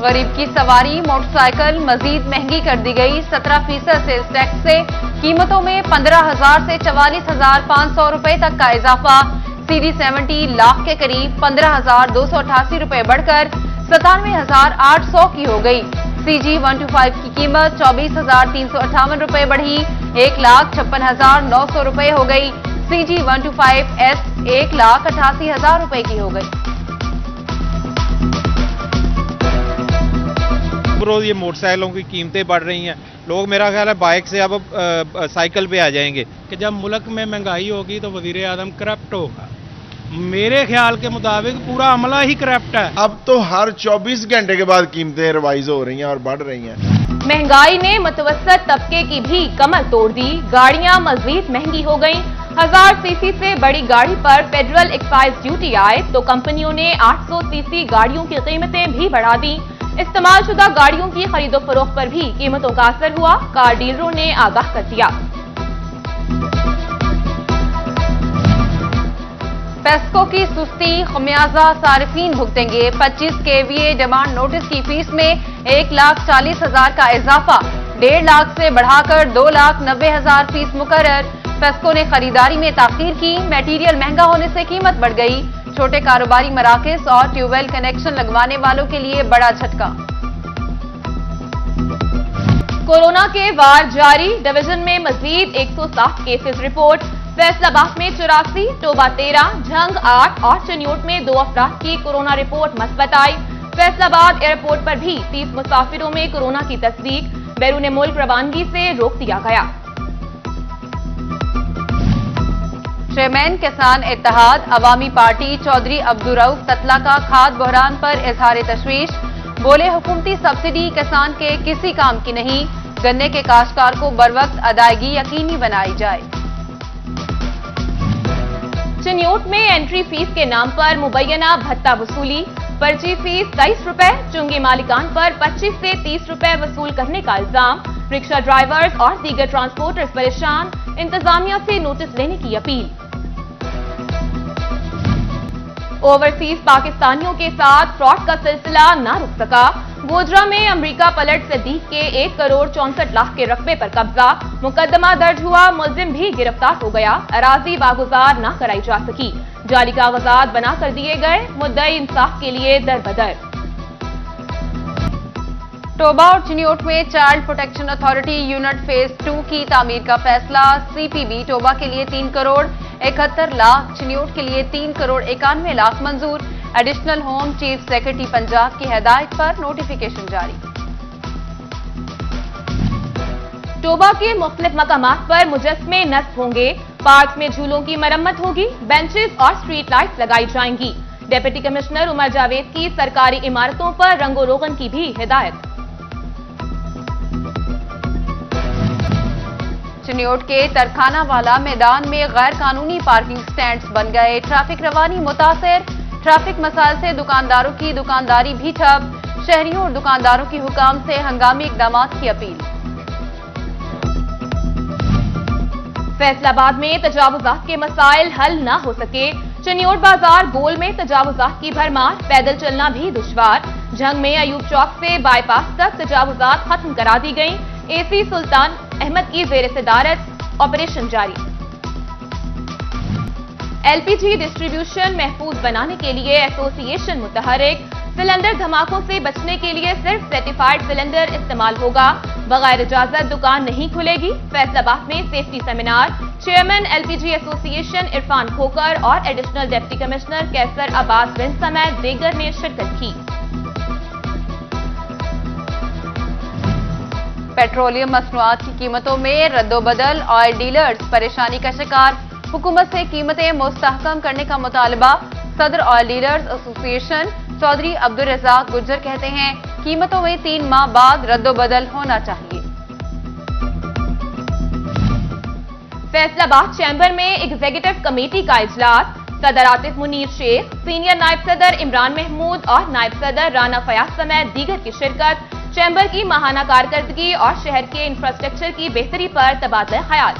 गरीब की सवारी मोटरसाइकिल मजीद महंगी कर दी गई। 17% सेल्स टैक्स से कीमतों में 15,000 से 44,500 रुपए तक का इजाफा। CD70 लाख के करीब 15,288 रुपए बढ़कर 97,800 की हो गई। CG125 की कीमत 24,358 रुपए बढ़ी, 1,56,900 रुपए हो गई। CG125S 1,88,000 रुपए की हो गई। रोज ये मोटरसाइकिलों की कीमतें बढ़ रही हैं, लोग मेरा ख्याल है बाइक से अब साइकिल पे आ जाएंगे कि जब मुल्क में महंगाई होगी तो वजीर आजम करप्ट होगा। मेरे ख्याल के मुताबिक पूरा अमला ही करप्ट है। अब तो हर 24 घंटे के बाद कीमतें रिवाइज हो रही हैं और बढ़ रही हैं। महंगाई ने मुतवस्सत तबके की भी कमर तोड़ दी। गाड़ियां मजीद महंगी हो गईं। 1000 सीसी से बड़ी गाड़ी पर फेडरल एक्साइज ड्यूटी आए तो कंपनियों ने 800 सीसी गाड़ियों की कीमतें भी बढ़ा दी। इस्तेमाल शुदा गाड़ियों की खरीदो फरोख्त पर भी कीमतों का असर हुआ। कार डीलरों ने आगाह कर दिया। पेस्को की सुस्ती खमियाजा सारिफीन भुगतेंगे। 25 KVA डिमांड नोटिस की फीस में 1,40,000 का इजाफा, 1.5 लाख से बढ़ाकर 2,90,000 फीस मुकर्रर। पेस्को ने खरीदारी में ताखीर की। मटेरियल महंगा होने से कीमत बढ़ गई। छोटे कारोबारी मराकज और ट्यूबवेल कनेक्शन लगवाने वालों के लिए बड़ा झटका। कोरोना के वार जारी। डिवीजन में मजीद 107 केसेस रिपोर्ट। फैसलाबाद में 84, टोबा 13, झंग 8 और चनियोट में 2 अफराद की कोरोना रिपोर्ट मस्बत आई। फैसलाबाद एयरपोर्ट पर भी 30 मुसाफिरों में कोरोना की तस्दीक। बैरून मुल्क रवानगी से रोक दिया गया। चेयरमैन किसान इत्तेहाद अवामी पार्टी चौधरी अब्दुर्रऊफ ततला का खाद बहरान पर इजहार तशवीश। बोले हुकूमती सब्सिडी किसान के किसी काम की नहीं, गन्ने के काश्तकार को बरवक्त अदायगी यकीनी बनाई जाए। चनियोट में एंट्री फीस के नाम पर मुबैना भत्ता वसूली। पर्ची फीस 23 रुपए, चुंगी मालिकान पर 25 से 30 रुपए वसूल करने का इल्जाम। रिक्शा ड्राइवर्स और दीगर ट्रांसपोर्टर्स परेशान। इंतजामिया से नोटिस लेने की अपील। ओवरसीज पाकिस्तानियों के साथ फ्रॉड का सिलसिला न रुक सका। गोजरा में अमरीका पलट सिद्दीक के 1,64,00,000 के रकबे पर कब्जा। मुकदमा दर्ज हुआ, मुलजिम भी गिरफ्तार हो गया। अराजी वागुजार न कराई जा सकी। जाली कागजात बना कर दिए गए। मुद्दई इंसाफ के लिए दरबदर। टोबा और चिनियोट में child protection authority unit phase 2 की तामीर का फैसला। CPB टोबा के लिए 3 करोड़ 71 लाख, चिनियोट के लिए 3 करोड़ 91 लाख मंजूर। Additional home chief secretary Punjab की हिदायत पर नोटिफिकेशन जारी। टोबा के मुख्तलिफ मकामात पर मुजस्मे नस्ब होंगे। पार्क में झूलों की मरम्मत होगी। बेंचेस और स्ट्रीट लाइट्स लगाई जाएंगी। डिप्टी कमिश्नर उमर जावेद की सरकारी इमारतों पर रंगो रोगन की भी हिदायत। चिनियोट के तरखाना वाला मैदान में गैर कानूनी पार्किंग स्टैंड्स बन गए। ट्रैफिक रवानी मुतासिर। ट्रैफिक मसाइल से दुकानदारों की दुकानदारी भी ठप। शहरियों और दुकानदारों की हुकाम से हंगामी इकदामात की अपील। फैसलाबाद में तजावुजात के मसाइल हल न हो सके। चनियोट बाजार गोल में तजावुजात की भरमार। पैदल चलना भी दुश्वार। झंग में अयूब चौक से बाईपास तक तजावुजात खत्म करा दी गई। AC सुल्तान अहमद की जेर सदारत ऑपरेशन जारी। LPG डिस्ट्रीब्यूशन महफूज बनाने के लिए एसोसिएशन मुतहरिक। सिलेंडर धमाकों से बचने के लिए सिर्फ सर्टिफाइड सिलेंडर इस्तेमाल होगा। बगैर इजाजत दुकान नहीं खुलेगी। फैसलाबाद में safety seminar. Chairman LPG association Irfan Khokar और additional deputy commissioner Qaiser Abbas बिन समेत दीगर ने शिरकत की। पेट्रोलियम मसनूआत की कीमतों में रद्दोबदल। ऑयल डीलर्स परेशानी का शिकार। हुकूमत से कीमतें मुस्तहकम करने का मुतालबा। सदर oil dealers association Chaudhry Abdul Razzaq Gujjar कहते हैं कीमतों में 3 माह बाद रद्दोबदल होना चाहिए। फैसलाबाद चैम्बर में एग्जीक्यूटिव कमेटी का इजलास। सदर आतिफ मुनीर शेख, सीनियर नायब सदर इमरान महमूद और नायब सदर राना फयाज समेत दीगर की शिरकत। चैम्बर की माहाना कारकर्दगी और शहर के इंफ्रास्ट्रक्चर की बेहतरी पर तबादला ख्याल।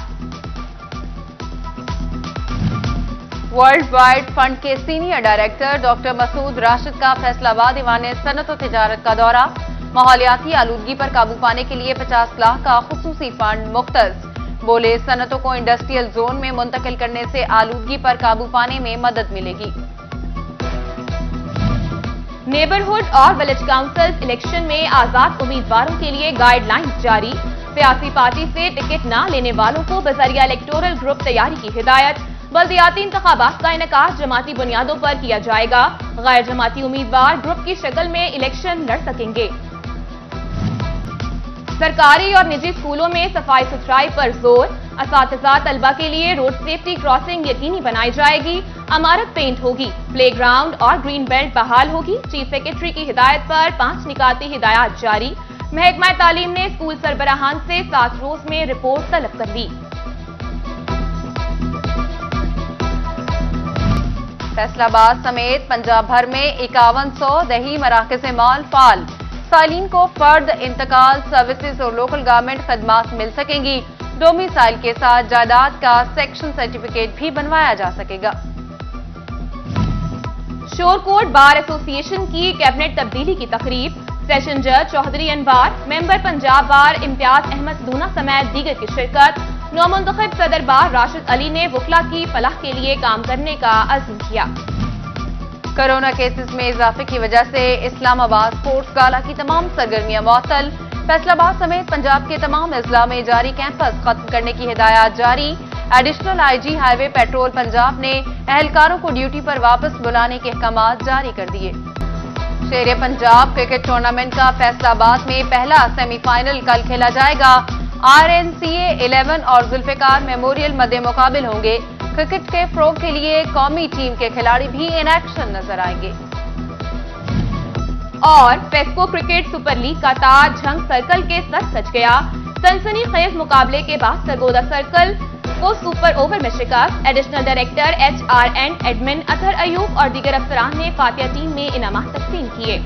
ورلڈ وائڈ فنڈ کے سینئر ڈائریکٹر ڈاکٹر مسعود راشد کا فیصلہ آباد ایوان صنعت و تجارت کا دورہ، ماحولیاتی آلودگی پر قابو پانے کے لیے 50 لاکھ کا خصوصی فنڈ مختص، بولے صنعتوں کو انڈسٹریل زون میں منتقل کرنے سے آلودگی پر قابو پانے میں مدد ملے گی۔ نیبرہڈ اور ولیج کاؤنسلز الیکشن میں آزاد امیدواروں کے لیے گائیڈ لائنز جاری، سیاسی پارٹی سے ٹکٹ نہ لینے والوں کو بذریعہ الیکٹورل گروپ تیاری کی ہدایت، بلدیاتی انتخابات کا انعقاد جماعتی بنیادوں پر کیا جائے گا، غیر جماعتی امیدوار گروپ کی شکل میں الیکشن لڑ سکیں گے۔ سرکاری اور نجی اسکولوں میں صفائی ستھرائی پر زور، اساتذہ طلبہ کے لیے روڈ سیفٹی کراسنگ یقینی بنائی جائے گی، عمارت پینٹ ہوگی، پلے گراؤنڈ اور گرین بیلٹ بحال ہوگی، چیف سیکرٹری کی ہدایت پر 5 نکاتی ہدایات جاری، محکمہ تعلیم نے اسکول سربراہان سے 7 روز میں رپورٹ طلب کر لی۔ فیصلہ آباد سمیت پنجاب بھر میں 5100 دیہی مراکز مال فعال، سائلین کو فرد انتقال سروسز اور لوکل گورنمنٹ خدمات مل سکیں گی، ڈومیسائل کے ساتھ جائیداد کا سیکشن سرٹیفکیٹ بھی بنوایا جا سکے گا۔ شورکوٹ بار ایسوسی ایشن کی کیبنٹ تبدیلی کی تقریب، سیشن جج چوہدری انوار، ممبر پنجاب بار امتیاز احمد دونا سمیت دیگر کی شرکت، نومنتخب صدر بار راشد علی نے وکلا کی فلاح کے لیے کام کرنے کا عزم کیا۔ کرونا کیسز میں اضافے کی وجہ سے اسلام آباد اسپورٹس گالا کی تمام سرگرمیاں معطل، فیصلہ آباد سمیت پنجاب کے تمام اضلاع میں جاری کیمپس ختم کرنے کی ہدایات جاری، additional I G highway patrol Punjab نے اہلکاروں کو ڈیوٹی پر واپس بلانے کے احکامات جاری کر دیے۔ شیر پنجاب کرکٹ ٹورنامنٹ کا فیصلہ آباد میں پہلا سیمی فائنل کل کھیلا جائے گا، RNCA 11 اور ذوالفقار میموریل مد مقابل ہوں گے، کرکٹ کے فروغ کے لیے قومی ٹیم کے کھلاڑی بھی ان ایکشن نظر آئیں گے۔ اور پیسکو کرکٹ سپر لیگ کا تاج جھنگ سرکل کے سر سج گیا، سنسنی خیز مقابلے کے بعد سرگودا سرکل کو سپر اوور میں شکست، ایڈیشنل ڈائریکٹر HRN ایڈمن اطہر ایوب اور دیگر افسران نے فاتحہ ٹیم میں انعامات تقسیم کیے۔